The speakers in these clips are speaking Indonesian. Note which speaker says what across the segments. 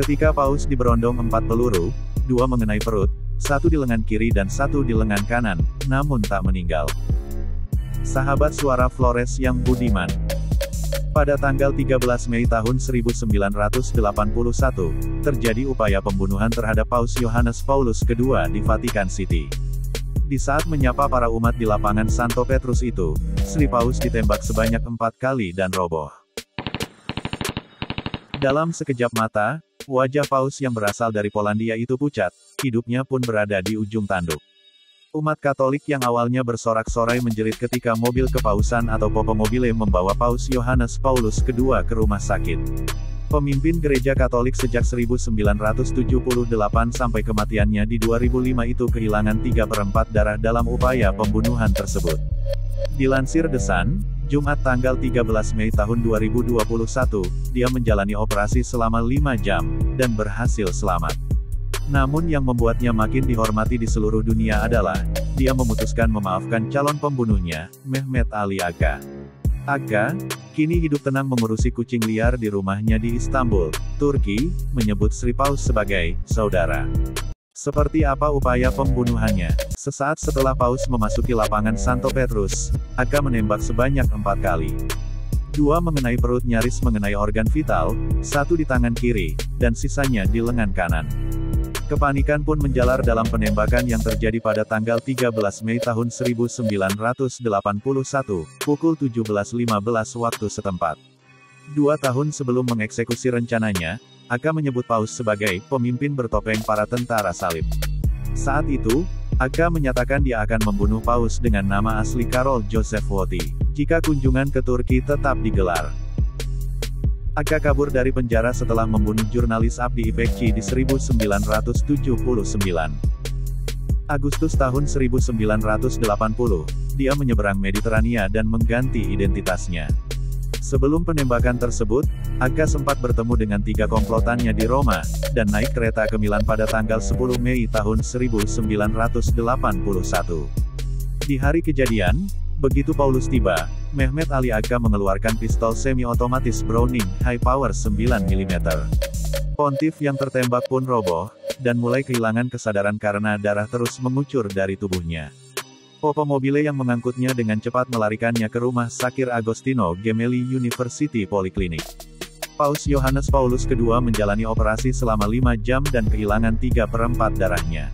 Speaker 1: Ketika Paus diberondong 4 peluru, 2 mengenai perut, 1 di lengan kiri dan 1 di lengan kanan, namun tak meninggal. Sahabat suara Flores yang budiman. Pada tanggal 13 Mei tahun 1981, terjadi upaya pembunuhan terhadap Paus Yohanes Paulus II di Vatikan City. Di saat menyapa para umat di lapangan Santo Petrus itu, Sri Paus ditembak sebanyak 4 kali dan roboh. Dalam sekejap mata, wajah Paus yang berasal dari Polandia itu pucat, hidupnya pun berada di ujung tanduk. Umat Katolik yang awalnya bersorak-sorai menjerit ketika mobil kepausan atau Popo Mobile membawa Paus Yohanes Paulus II ke rumah sakit. Pemimpin gereja Katolik sejak 1978 sampai kematiannya di 2005 itu kehilangan 3/4 darah dalam upaya pembunuhan tersebut. Dilansir The Sun, Jumat tanggal 13 Mei tahun 2021, dia menjalani operasi selama 5 jam, dan berhasil selamat. Namun yang membuatnya makin dihormati di seluruh dunia adalah, dia memutuskan memaafkan calon pembunuhnya, Mehmet Ali Agca. Agca, kini hidup tenang mengurusi kucing liar di rumahnya di Istanbul, Turki, menyebut Sri Paus sebagai saudara. Seperti apa upaya pembunuhannya? Sesaat setelah Paus memasuki lapangan Santo Petrus, Agca menembak sebanyak 4 kali. 2 mengenai perut nyaris mengenai organ vital, 1 di tangan kiri, dan sisanya di lengan kanan. Kepanikan pun menjalar dalam penembakan yang terjadi pada tanggal 13 Mei tahun 1981, pukul 17.15 waktu setempat. 2 tahun sebelum mengeksekusi rencananya, Agca menyebut Paus sebagai pemimpin bertopeng para tentara salib. Saat itu, Agca menyatakan dia akan membunuh Paus dengan nama asli Karol Joseph Wojtyła, jika kunjungan ke Turki tetap digelar. Agca kabur dari penjara setelah membunuh jurnalis Abdi İpekçi di 1979. Agustus tahun 1980, dia menyeberang Mediterania dan mengganti identitasnya. Sebelum penembakan tersebut, Agca sempat bertemu dengan 3 komplotannya di Roma, dan naik kereta ke Milan pada tanggal 10 Mei tahun 1981. Di hari kejadian, begitu Paulus tiba, Mehmet Ali Agca mengeluarkan pistol semi-otomatis Browning High Power 9 mm. Pontiff yang tertembak pun roboh, dan mulai kehilangan kesadaran karena darah terus mengucur dari tubuhnya. Popo Mobile yang mengangkutnya dengan cepat melarikannya ke rumah sakit Agostino Gemelli University Polyclinic. Paus Yohanes Paulus II menjalani operasi selama 5 jam dan kehilangan 3/4 darahnya.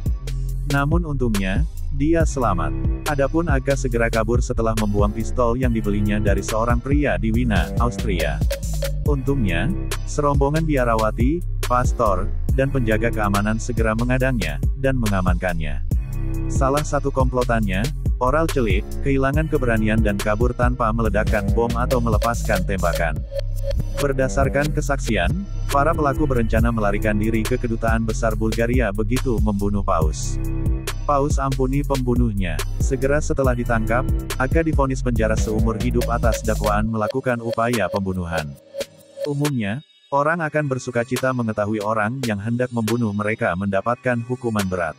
Speaker 1: Namun untungnya, dia selamat. Adapun Agca segera kabur setelah membuang pistol yang dibelinya dari seorang pria di Wina, Austria. Untungnya, serombongan biarawati, pastor, dan penjaga keamanan segera mengadangnya, dan mengamankannya. Salah satu komplotannya, Oral Celik, kehilangan keberanian dan kabur tanpa meledakkan bom atau melepaskan tembakan. Berdasarkan kesaksian, para pelaku berencana melarikan diri ke Kedutaan Besar Bulgaria begitu membunuh Paus. Paus ampuni pembunuhnya. Segera setelah ditangkap, Agca divonis penjara seumur hidup atas dakwaan melakukan upaya pembunuhan. Umumnya, orang akan bersukacita mengetahui orang yang hendak membunuh mereka mendapatkan hukuman berat.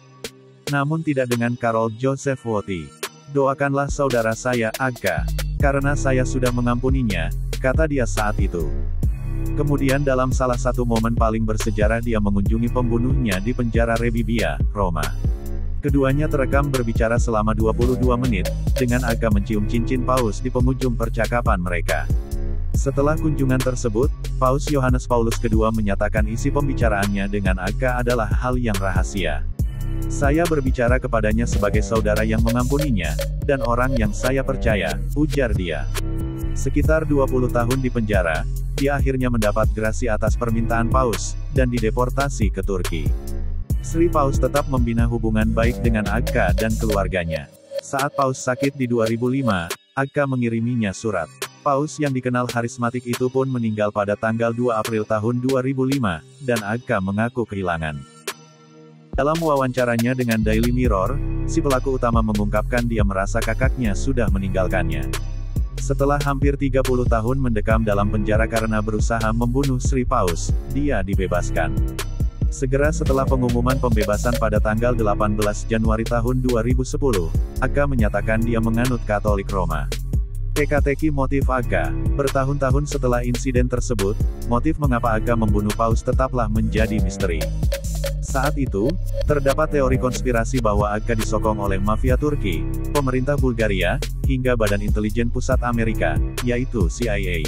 Speaker 1: Namun tidak dengan Karol Joseph Wojtyła. Doakanlah saudara saya, Agca, karena saya sudah mengampuninya, kata dia saat itu. Kemudian dalam salah satu momen paling bersejarah dia mengunjungi pembunuhnya di penjara Rebibbia, Roma. Keduanya terekam berbicara selama 22 menit, dengan Agca mencium cincin Paus di penghujung percakapan mereka. Setelah kunjungan tersebut, Paus Yohanes Paulus II menyatakan isi pembicaraannya dengan Agca adalah hal yang rahasia. Saya berbicara kepadanya sebagai saudara yang mengampuninya, dan orang yang saya percaya, ujar dia. Sekitar 20 tahun di penjara, dia akhirnya mendapat grasi atas permintaan Paus, dan dideportasi ke Turki. Sri Paus tetap membina hubungan baik dengan Agca dan keluarganya. Saat Paus sakit di 2005, Agca mengiriminya surat. Paus yang dikenal harismatik itu pun meninggal pada tanggal 2 April tahun 2005, dan Agca mengaku kehilangan. Dalam wawancaranya dengan Daily Mirror, si pelaku utama mengungkapkan dia merasa kakaknya sudah meninggalkannya. Setelah hampir 30 tahun mendekam dalam penjara karena berusaha membunuh Sri Paus, dia dibebaskan. Segera setelah pengumuman pembebasan pada tanggal 18 Januari tahun 2010, Agca menyatakan dia menganut Katolik Roma. Teka-teki motif Aga. Bertahun-tahun setelah insiden tersebut, motif mengapa Aga membunuh Paus tetaplah menjadi misteri. Saat itu, terdapat teori konspirasi bahwa Aga disokong oleh mafia Turki, pemerintah Bulgaria, hingga Badan Intelijen Pusat Amerika, yaitu CIA.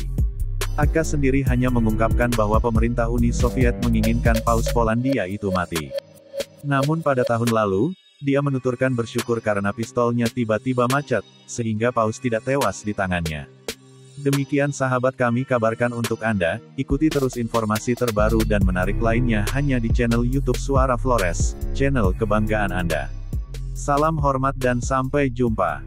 Speaker 1: Aga sendiri hanya mengungkapkan bahwa pemerintah Uni Soviet menginginkan Paus Polandia itu mati. Namun pada tahun lalu, dia menuturkan bersyukur karena pistolnya tiba-tiba macet, sehingga Paus tidak tewas di tangannya. Demikian sahabat kami kabarkan untuk Anda, ikuti terus informasi terbaru dan menarik lainnya hanya di channel YouTube Suara Flores, channel kebanggaan Anda. Salam hormat dan sampai jumpa.